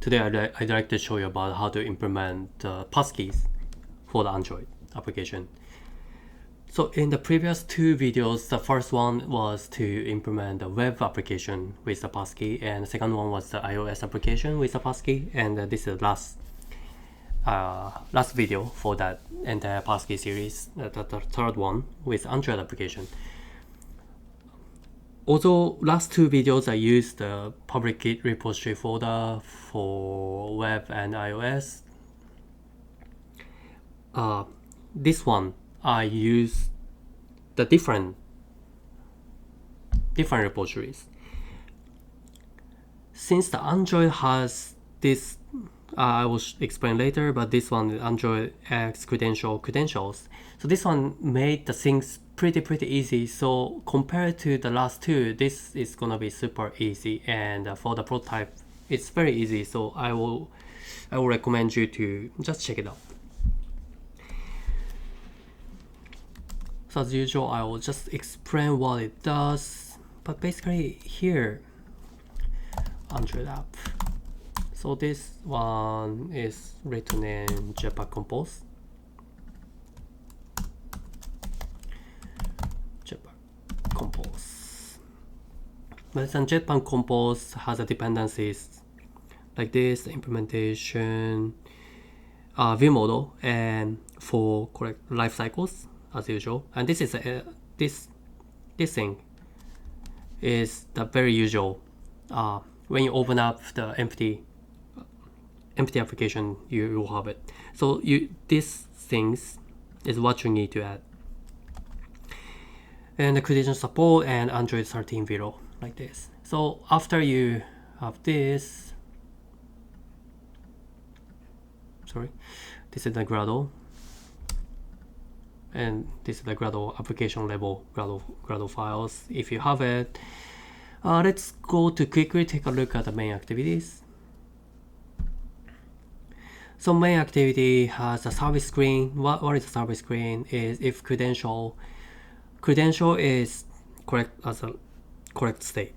Today I'd like to show you about how to implement passkeys for the Android application. So in the previous two videos, the first one was to implement the web application with the passkey, and the second one was the iOS application with the passkey, and this is the last video for that entire passkey series, the third one with Android application. Although last two videos I used the public Git repository folder for web and iOS, this one I use the different repositories. Since the Android has this, I will explain later, but this one is Android X credentials. So this one made the things pretty easy. So compared to the last two, this is gonna be super easy, and for the prototype, it's very easy. So I will recommend you to just check it out. So as usual, I will just explain what it does. But basically here, Android app. So this one is written in JetpackCompose. But then JetpackCompose has a dependencies like this, implementation, view model, and for correct life cycles as usual. And this is this thing is the very usual. When you open up the empty application, you will have it. So these things is what you need to add. And the credential support and Android 13 below, like this. So after you have this, this is the Gradle, and this is the Gradle application level Gradle files. If you have it, let's go to quickly take a look at the main activities. So main activity has a service screen. What is a service screen? Is if credential is correct as a correct state.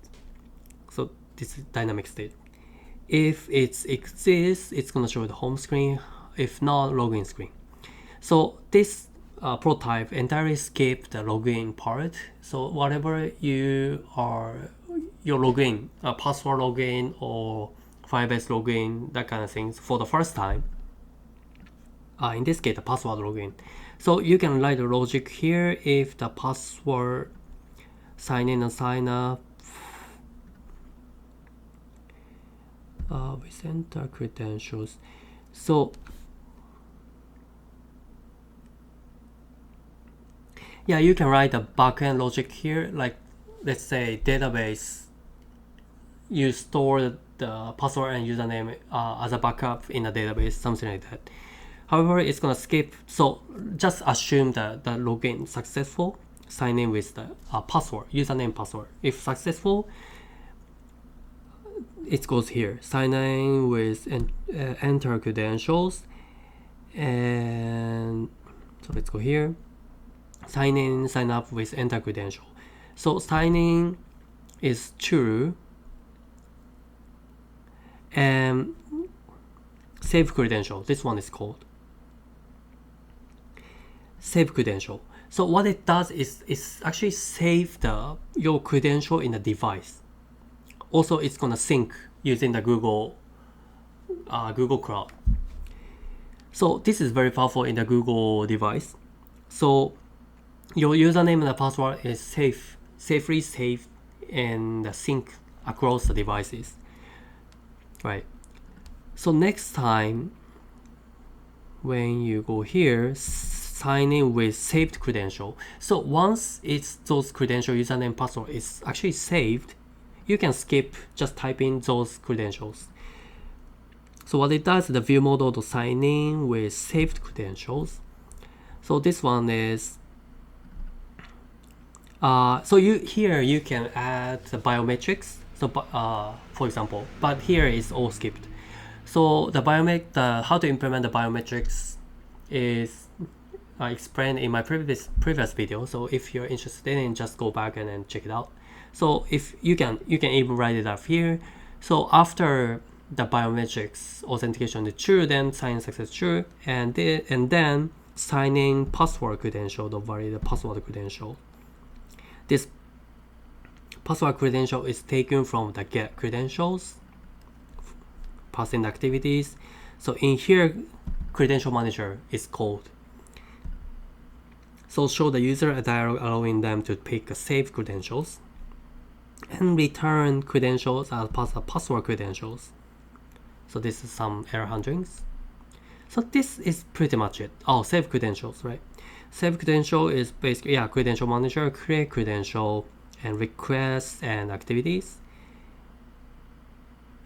So this is dynamic state. If it exists, it's gonna show the home screen. If not, login screen. So this prototype entirely skip the login part. So whatever your login, password login or Firebase login, that kind of things for the first time. In this case, the password login. So you can write the logic here if the password sign in and sign up with enter credentials. So yeah, you can write the backend logic here. Like let's say database, you store the password and username as a backup in a database, something like that. However, it's gonna skip, so just assume that the login successful, sign in with the password, username, password. If successful, it goes here, sign in with enter credentials, and so let's go here, sign in, sign up with enter credential. So signing is true, and save credential, this one is called save credential. So what it does is actually save your credential in the device. Also, it's gonna sync using the Google Cloud. So this is very powerful in the Google device. So your username and the password is safely saved and sync across the devices, right? So next time when you go here, sign in with saved credential. So once it's those credential, username, password is actually saved, you can skip, just type in those credentials. So what it does is the view model to sign in with saved credentials. So this one is so you can add the biometrics. So for example, but here is all skipped. So the how to implement the biometrics is explained in my previous video. So if you're interested in, just go back and check it out. So if you can even write it up here. So after the biometrics authentication is true, then sign success true, and then signing password credential, don't worry, the password credential. This password credential is taken from the get credentials, passing activities. So in here, credential manager is called. So show the user a dialog allowing them to pick a save credentials and return credentials as password credentials. So this is some error handlings. So this is pretty much it. Oh, save credentials, right? Save credential is basically, yeah, credential manager, create credential, and requests and activities.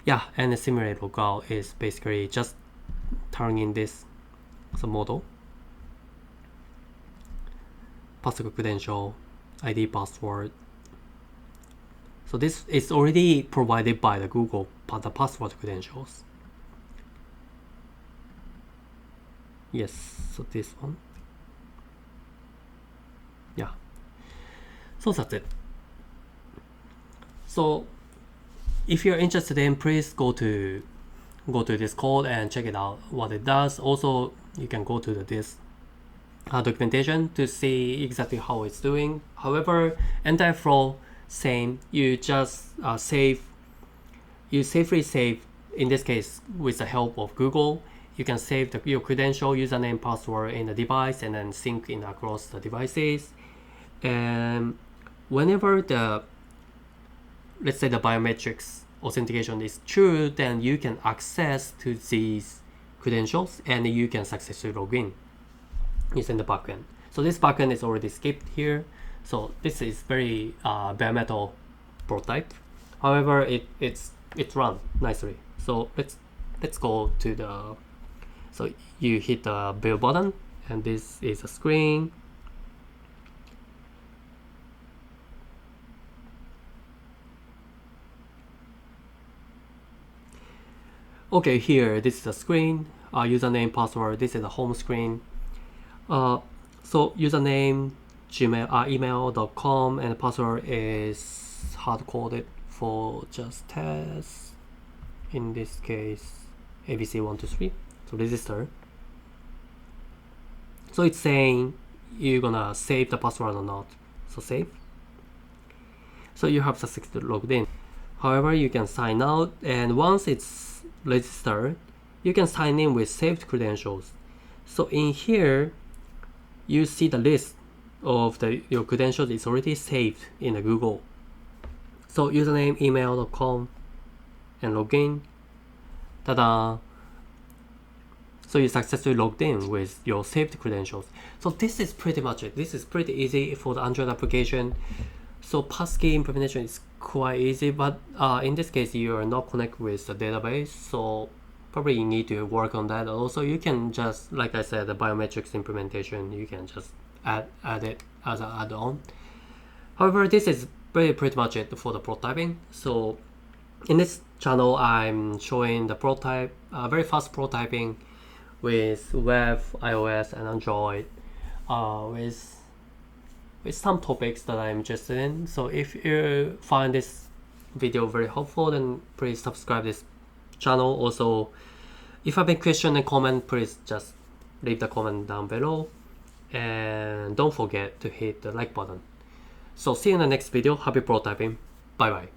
Yeah, and the simulate logout is basically just turning this as a model. Password credential, ID password. So this is already provided by the Google, the password credentials. Yes, so this one. Yeah. So that's it. So if you're interested in, please go to this code and check it out what it does. Also, you can go to this documentation to see exactly how it's doing. However, entire flow same. You just safely save. In this case, with the help of Google, you can save your credential, username, password in the device, and then sync in across the devices. And whenever let's say the biometrics authentication is true, then you can access to these credentials and you can successfully log in using the backend. So this backend is already skipped here. So this is very bare metal prototype. However, it's run nicely. So let's go to the. So you hit the build button, and this is a screen. Okay, here this is a screen. Username, password. This is a home screen. So username, Gmail, email.com, and password is hard-coded for just test. In this case, ABC123. So register. So it's saying you're gonna save the password or not. So save. So you have successfully logged in. However, you can sign out, and once it's registered, you can sign in with saved credentials. So in here, you see the list of your credentials is already saved in the Google. So username, email.com, and login. Ta-da! So you successfully logged in with your saved credentials. So this is pretty much it. This is pretty easy for the Android application. So passkey implementation is quite easy, but in this case you are not connected with the database, so probably you need to work on that. Also, you can just, like I said, the biometrics implementation, you can just add it as an add-on. However, this is pretty much it for the prototyping. So in this channel, I'm showing the prototype, very fast prototyping with web, iOS, and Android, with some topics that I'm interested in. So if you find this video very helpful, then please subscribe this channel. Also, if you have any question and comment, please just leave the comment down below, and don't forget to hit the like button. So see you in the next video. Happy prototyping. Bye bye.